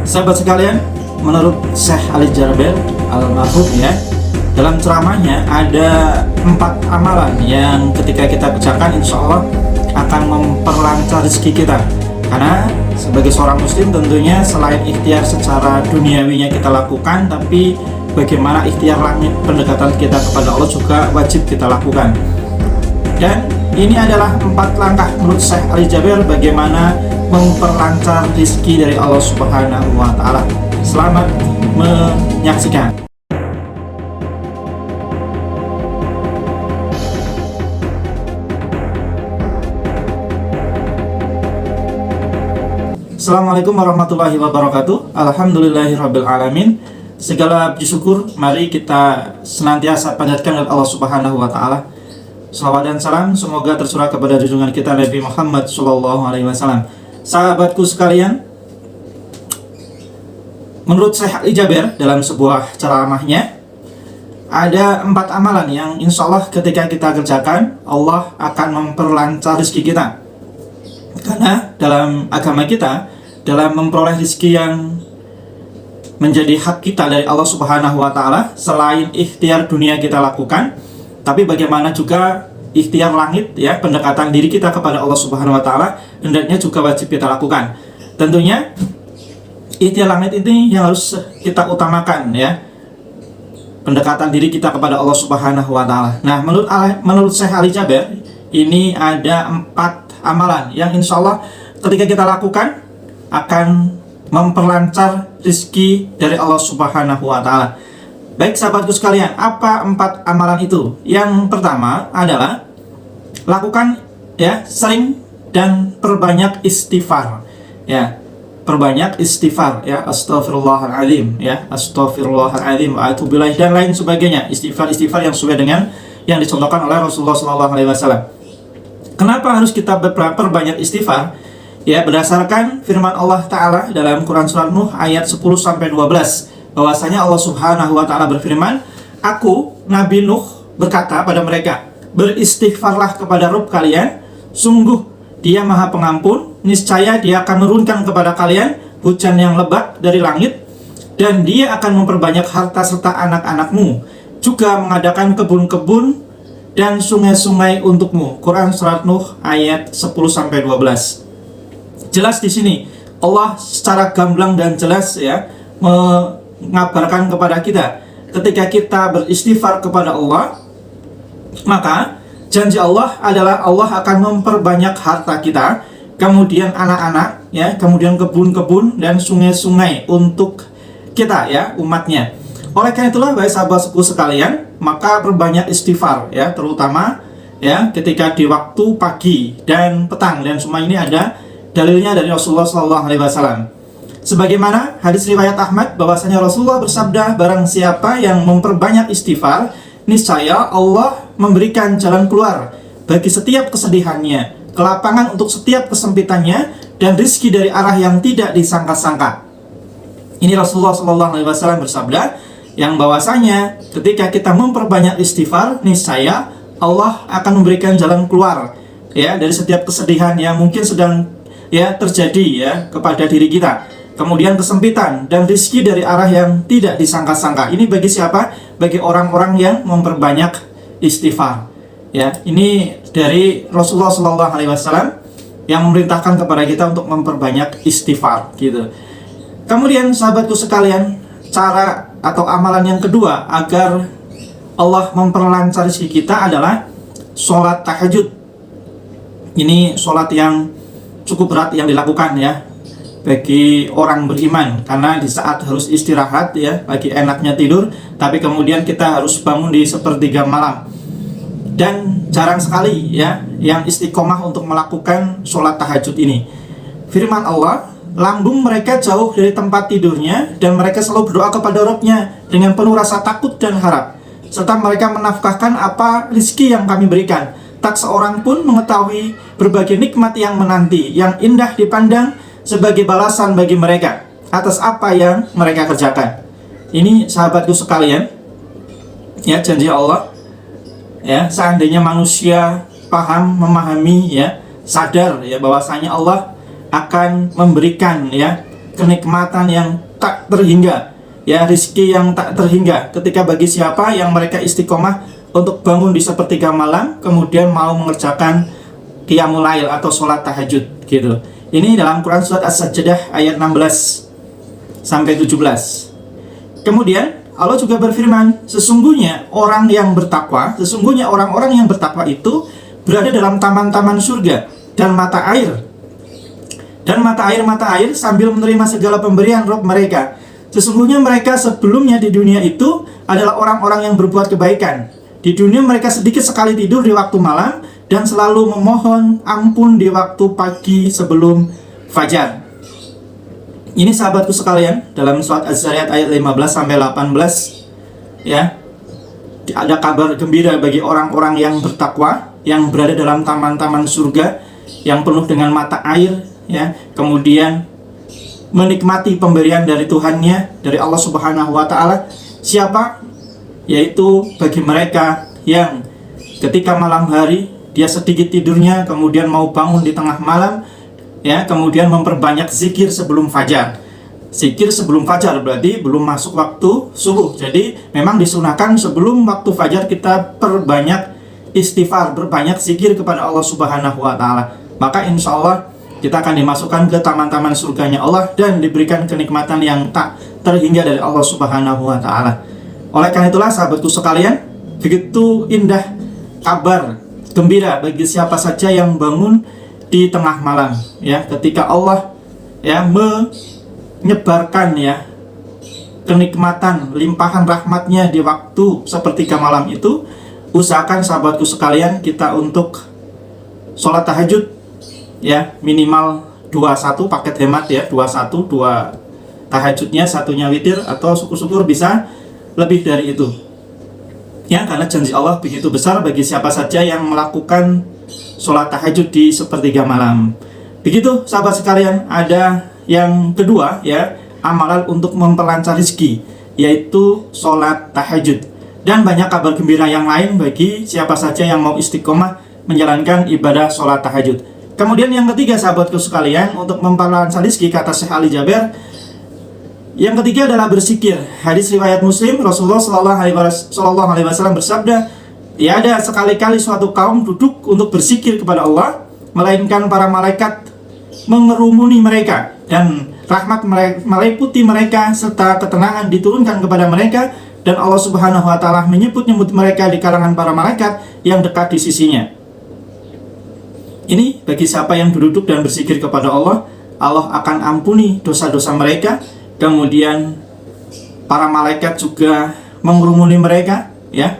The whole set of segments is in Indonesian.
Sahabat sekalian, menurut Syekh Ali Jaber almarhum ya, dalam ceramahnya ada 4 amalan yang ketika kita kerjakan insya Allah akan memperlancar rezeki kita. Karena sebagai seorang muslim tentunya selain ikhtiar secara duniawinya kita lakukan, tapi bagaimana ikhtiar langit pendekatan kita kepada Allah juga wajib kita lakukan. Dan ini adalah 4 langkah menurut Syekh Ali Jaber bagaimana memperlancar rezeki dari Allah Subhanahu wa Ta'ala. Selamat menyaksikan. Assalamualaikum warahmatullahi wabarakatuh. Alhamdulillahirabbil alamin. Segala puji syukur mari kita senantiasa panjatkan kepada Allah Subhanahu wa Ta'ala. Salawat dan salam semoga tercurah kepada junjungan kita Nabi Muhammad sallallahu alaihi wasallam. Sahabatku sekalian, menurut Syekh Ali Jaber dalam sebuah ceramahnya ada 4 amalan yang insya Allah ketika kita kerjakan Allah akan memperlancar rezeki kita. Karena dalam agama kita, dalam memperoleh rezeki yang menjadi hak kita dari Allah Subhanahu wa Ta'ala, selain ikhtiar dunia kita lakukan, tapi bagaimana juga ikhtiar langit ya, pendekatan diri kita kepada Allah Subhanahu wa Ta'ala hendaknya juga wajib kita lakukan. Tentunya ikhtiar langit ini yang harus kita utamakan ya, pendekatan diri kita kepada Allah Subhanahu wa Ta'ala. Nah, menurut Syekh Ali Jaber ini ada 4 amalan yang insya Allah ketika kita lakukan akan memperlancar rezeki dari Allah Subhanahu wa Ta'ala. Baik sahabatku sekalian, apa 4 amalan itu? Yang pertama adalah lakukan ya, sering dan perbanyak istighfar ya, perbanyak istighfar ya, astaghfirullahaladzim ya, astaghfirullahaladzim wa atubu ilaih dan lain sebagainya, istighfar yang sesuai dengan yang dicontohkan oleh Rasulullah SAW. Kenapa harus kita perbanyak istighfar? Ya, berdasarkan firman Allah Ta'ala dalam Quran Surat Nuh ayat 10-12, bahwasanya Allah Subhanahu wa Ta'ala berfirman, Aku, Nabi Nuh, berkata pada mereka, beristighfarlah kepada Rabb kalian, sungguh Dia Maha Pengampun, niscaya Dia akan menurunkan kepada kalian hujan yang lebat dari langit, dan Dia akan memperbanyak harta serta anak-anakmu, juga mengadakan kebun-kebun dan sungai-sungai untukmu. Quran Surat Nuh ayat 10-12. Jelas di sini Allah secara gamblang dan jelas ya mengabarkan kepada kita, ketika kita beristighfar kepada Allah, maka janji Allah adalah Allah akan memperbanyak harta kita, kemudian anak-anak ya, kemudian kebun-kebun dan sungai-sungai untuk kita ya, umatnya. Oleh karena itulah baik sahabatku sekalian, maka perbanyak istighfar ya, terutama ya ketika di waktu pagi dan petang, dan semua ini ada dalilnya dari Rasulullah SAW. Sebagaimana hadis riwayat Ahmad bahwasanya Rasulullah bersabda, barang siapa yang memperbanyak istighfar, niscaya Allah memberikan jalan keluar bagi setiap kesedihannya, kelapangan untuk setiap kesempitannya, dan rezeki dari arah yang tidak disangka-sangka. Ini Rasulullah SAW bersabda, yang bahwasanya ketika kita memperbanyak istighfar, niscaya Allah akan memberikan jalan keluar ya dari setiap kesedihan yang mungkin sedang ya terjadi ya kepada diri kita, kemudian kesempitan dan rezeki dari arah yang tidak disangka-sangka. Ini bagi siapa? Bagi orang-orang yang memperbanyak istighfar ya. Ini dari Rasulullah SAW yang memerintahkan kepada kita untuk memperbanyak istighfar gitu. Kemudian sahabatku sekalian, cara atau amalan yang kedua agar Allah memperlancar rezeki kita adalah sholat tahajud. Ini sholat yang cukup berat yang dilakukan ya bagi orang beriman, karena di saat harus istirahat ya, lagi enaknya tidur, tapi kemudian kita harus bangun di sepertiga malam, dan jarang sekali ya yang istiqomah untuk melakukan sholat tahajud ini. Firman Allah, lambung mereka jauh dari tempat tidurnya, dan mereka selalu berdoa kepada Rabb-nya dengan penuh rasa takut dan harap, serta mereka menafkahkan apa rezeki yang kami berikan. Tak seorang pun mengetahui berbagai nikmat yang menanti, yang indah dipandang sebagai balasan bagi mereka atas apa yang mereka kerjakan. Ini sahabatku sekalian, ya janji Allah. Ya, seandainya manusia paham, memahami, ya sadar ya bahwasanya Allah akan memberikan ya kenikmatan yang tak terhingga, ya, rizki yang tak terhingga ketika bagi siapa yang mereka istiqomah untuk bangun di sepertiga malam kemudian mau mengerjakan qiyamul lail atau sholat tahajud gitu. Ini dalam Quran surat As-Sajdah ayat 16 sampai 17. Kemudian Allah juga berfirman, sesungguhnya orang yang bertakwa, sesungguhnya orang-orang yang bertakwa itu berada dalam taman-taman surga dan mata air sambil menerima segala pemberian Rabb mereka. Sesungguhnya mereka sebelumnya di dunia itu adalah orang-orang yang berbuat kebaikan. Di dunia mereka sedikit sekali tidur di waktu malam dan selalu memohon ampun di waktu pagi sebelum fajar. Ini sahabatku sekalian, dalam surat Az-Zariyat ayat 15 sampai 18, ya. Ada kabar gembira bagi orang-orang yang bertakwa, yang berada dalam taman-taman surga yang penuh dengan mata air, ya. Kemudian menikmati pemberian dari Tuhannya, dari Allah Subhanahu wa taala. Siapa? Yaitu bagi mereka yang ketika malam hari dia sedikit tidurnya kemudian mau bangun di tengah malam, ya, kemudian memperbanyak zikir sebelum fajar. Zikir sebelum fajar berarti belum masuk waktu subuh. Jadi memang disunahkan sebelum waktu fajar kita perbanyak istighfar, berbanyak zikir kepada Allah Subhanahu wa taala. Maka insya Allah kita akan dimasukkan ke taman-taman surganya Allah dan diberikan kenikmatan yang tak terhingga dari Allah Subhanahu wa taala. Oleh karena itulah sahabatku sekalian, begitu indah kabar gembira bagi siapa saja yang bangun di tengah malam, ya, ketika Allah, ya, menyebarkan, ya, kenikmatan limpahan rahmatnya di waktu sepertiga malam itu. Usahakan sahabatku sekalian kita untuk sholat tahajud, ya, minimal 21 paket hemat, ya, 21 2 tahajudnya, satunya witir, atau syukur-syukur bisa lebih dari itu, ya, karena janji Allah begitu besar bagi siapa saja yang melakukan sholat tahajud di sepertiga malam. Begitu sahabat sekalian. Ada yang kedua, ya, amalan untuk memperlancar rezeki, yaitu sholat tahajud. Dan banyak kabar gembira yang lain bagi siapa saja yang mau istiqomah menjalankan ibadah sholat tahajud. Kemudian yang ketiga sahabatku sekalian, untuk memperlancar rezeki, kata Syekh Ali Jaber, yang ketiga adalah berzikir. Hadis riwayat Muslim, Rasulullah Shallallahu Alaihi Wasallam bersabda, tiada sekali-kali suatu kaum duduk untuk berzikir kepada Allah, melainkan para malaikat mengerumuni mereka dan rahmat meliputi mereka serta ketenangan diturunkan kepada mereka, dan Allah Subhanahu wa taala menyebut-nyebut mereka di kalangan para malaikat yang dekat di sisinya. Ini bagi siapa yang duduk dan berzikir kepada Allah, Allah akan ampuni dosa-dosa mereka. Kemudian para malaikat juga mengerumuni mereka, ya,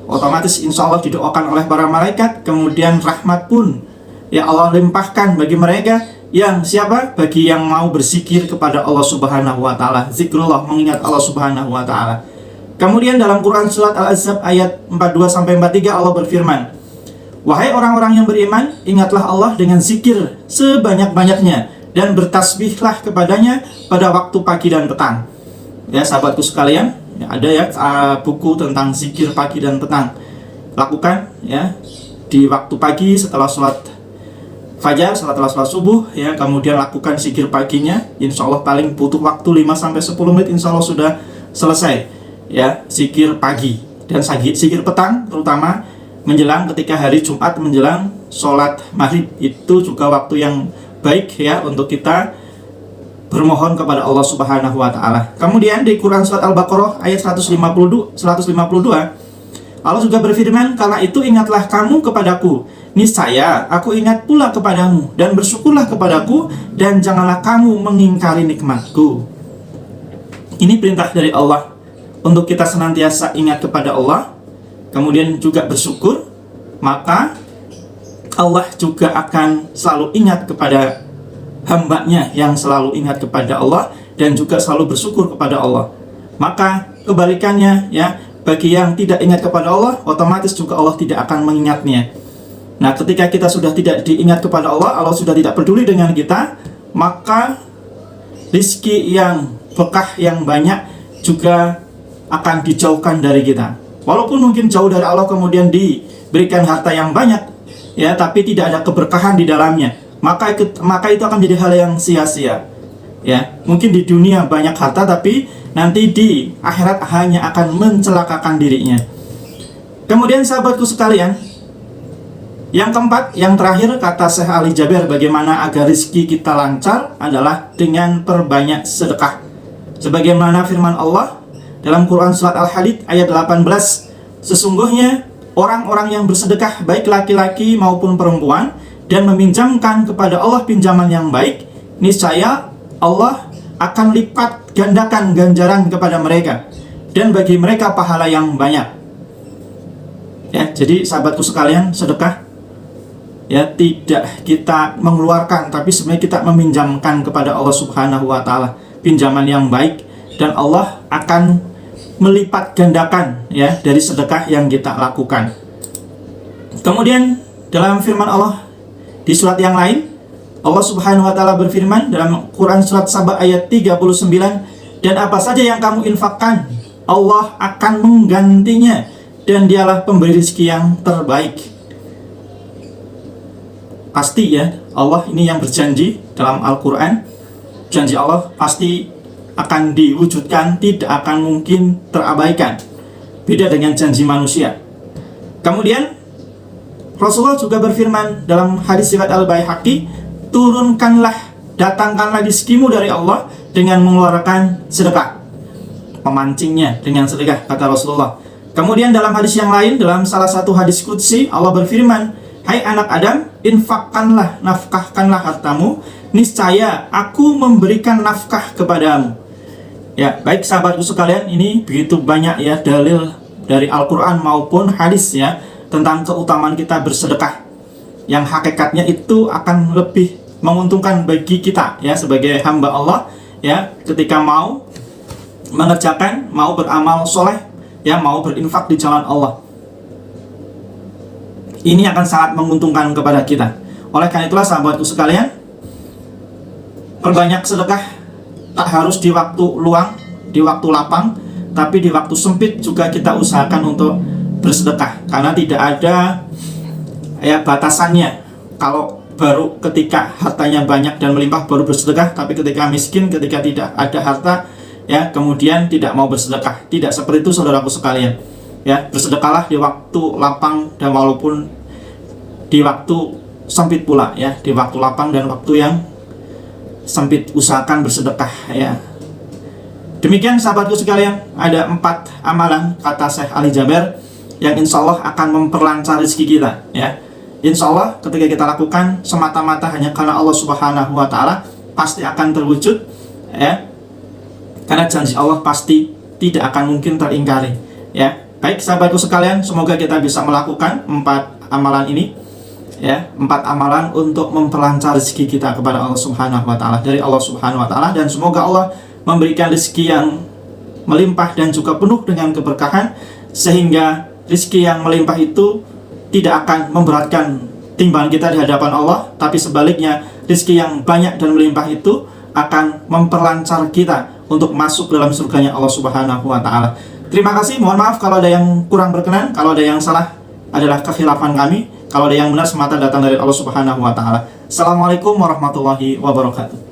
otomatis insya Allah didoakan oleh para malaikat. Kemudian rahmat pun, ya, Allah limpahkan bagi mereka yang siapa? Bagi yang mau berzikir kepada Allah Subhanahu wa taala. Zikrullah, mengingat Allah Subhanahu wa taala. Kemudian dalam Quran surat Al-Ahzab ayat 42 sampai 43 Allah berfirman, wahai orang-orang yang beriman, ingatlah Allah dengan zikir sebanyak-banyaknya dan bertasbihlah kepadanya pada waktu pagi dan petang. Ya sahabatku sekalian, ya, ada, ya, buku tentang zikir pagi dan petang. Lakukan, ya, di waktu pagi setelah sholat fajar, setelah sholat subuh, ya, kemudian lakukan zikir paginya. Insya Allah paling butuh waktu 5-10 menit, insya Allah sudah selesai, ya, zikir pagi. Dan zikir petang terutama menjelang ketika hari Jumat menjelang sholat maghrib, itu juga waktu yang baik, ya, untuk kita bermohon kepada Allah Subhanahu wa taala. Kemudian di Quran surat Al-Baqarah ayat 152 Allah juga berfirman, kala itu ingatlah kamu kepadaku, niscaya aku ingat pula kepadamu, dan bersyukurlah kepadaku, dan janganlah kamu mengingkari nikmatku. Ini perintah dari Allah untuk kita senantiasa ingat kepada Allah, kemudian juga bersyukur. Maka Allah juga akan selalu ingat kepada hambanya yang selalu ingat kepada Allah dan juga selalu bersyukur kepada Allah. Maka kebalikannya, ya, bagi yang tidak ingat kepada Allah, otomatis juga Allah tidak akan mengingatnya. Nah, ketika kita sudah tidak diingat kepada Allah, Allah sudah tidak peduli dengan kita, maka rizki yang berkah yang banyak juga akan dijauhkan dari kita. Walaupun mungkin jauh dari Allah kemudian diberikan harta yang banyak, ya, tapi tidak ada keberkahan di dalamnya, maka itu akan menjadi hal yang sia-sia. Ya, mungkin di dunia banyak harta, tapi nanti di akhirat hanya akan mencelakakan dirinya. Kemudian sahabatku sekalian, yang keempat, yang terakhir, kata Syekh Ali Jaber, bagaimana agar rizki kita lancar adalah dengan perbanyak sedekah. Sebagaimana firman Allah dalam Quran Surat Al-Hadid ayat 18, sesungguhnya orang-orang yang bersedekah, baik laki-laki maupun perempuan, dan meminjamkan kepada Allah pinjaman yang baik, niscaya Allah akan lipat gandakan ganjaran kepada mereka, dan bagi mereka pahala yang banyak. Ya, jadi sahabatku sekalian, sedekah ya tidak kita mengeluarkan, tapi sebenarnya kita meminjamkan kepada Allah Subhanahu wa Ta'ala pinjaman yang baik, dan Allah akan melipat gandakan ya dari sedekah yang kita lakukan. Kemudian dalam firman Allah di surat yang lain, Allah Subhanahu wa Ta'ala berfirman dalam Quran surat Saba ayat 39, dan apa saja yang kamu infakkan, Allah akan menggantinya, dan dialah pemberi rezeki yang terbaik. Pasti ya, Allah ini yang berjanji dalam Al-Quran. Janji Allah pasti akan diwujudkan, tidak akan mungkin terabaikan. Beda dengan janji manusia. Kemudian Rasulullah juga berfirman dalam hadis riwayat Al-Baihaqi, turunkanlah, datangkanlah rezekimu dari Allah dengan mengeluarkan sedekah. Memancingnya dengan sedekah, kata Rasulullah. Kemudian dalam hadis yang lain, dalam salah satu hadis qudsi, Allah berfirman, hai anak Adam, infakkanlah, nafkahkanlah hartamu, niscaya aku memberikan nafkah kepadamu. Ya, baik sahabatku sekalian, ini begitu banyak ya dalil dari Al-Quran maupun hadis ya tentang keutamaan kita bersedekah, yang hakikatnya itu akan lebih menguntungkan bagi kita ya sebagai hamba Allah ya, ketika mau mengerjakan, mau beramal soleh ya, mau berinfak di jalan Allah. Ini akan sangat menguntungkan kepada kita. Oleh karena itulah sahabatku sekalian, perbanyak sedekah, tak harus di waktu luang, di waktu lapang, tapi di waktu sempit juga kita usahakan untuk bersedekah, karena tidak ada ya batasannya. Kalau baru ketika hartanya banyak dan melimpah baru bersedekah, tapi ketika miskin, ketika tidak ada harta ya kemudian tidak mau bersedekah. Tidak seperti itu saudaraku sekalian. Ya, bersedekahlah di waktu lapang, dan walaupun di waktu sempit pula ya, di waktu lapang dan waktu yang sempit usahakan bersedekah ya. Demikian sahabatku sekalian, ada 4 amalan kata Syekh Ali Jaber yang insya Allah akan memperlancar rezeki kita ya. Insya Allah ketika kita lakukan semata-mata hanya karena Allah Subhanahu wa Ta'ala, pasti akan terwujud ya, karena janji Allah pasti tidak akan mungkin teringkari ya. Baik sahabatku sekalian, semoga kita bisa melakukan 4 amalan ini ya, 4 amalan untuk memperlancar rezeki kita kepada Allah Subhanahu wa Ta'ala, dari Allah Subhanahu wa Ta'ala, dan semoga Allah memberikan rezeki yang melimpah dan juga penuh dengan keberkahan, sehingga rezeki yang melimpah itu tidak akan memberatkan timbangan kita di hadapan Allah, tapi sebaliknya rezeki yang banyak dan melimpah itu akan memperlancar kita untuk masuk dalam surganya Allah Subhanahu wa Ta'ala. Terima kasih, mohon maaf kalau ada yang kurang berkenan, kalau ada yang salah adalah kekhilafan kami, kalau ada yang benar semata datang dari Allah Subhanahu wa Ta'ala. Assalamualaikum warahmatullahi wabarakatuh.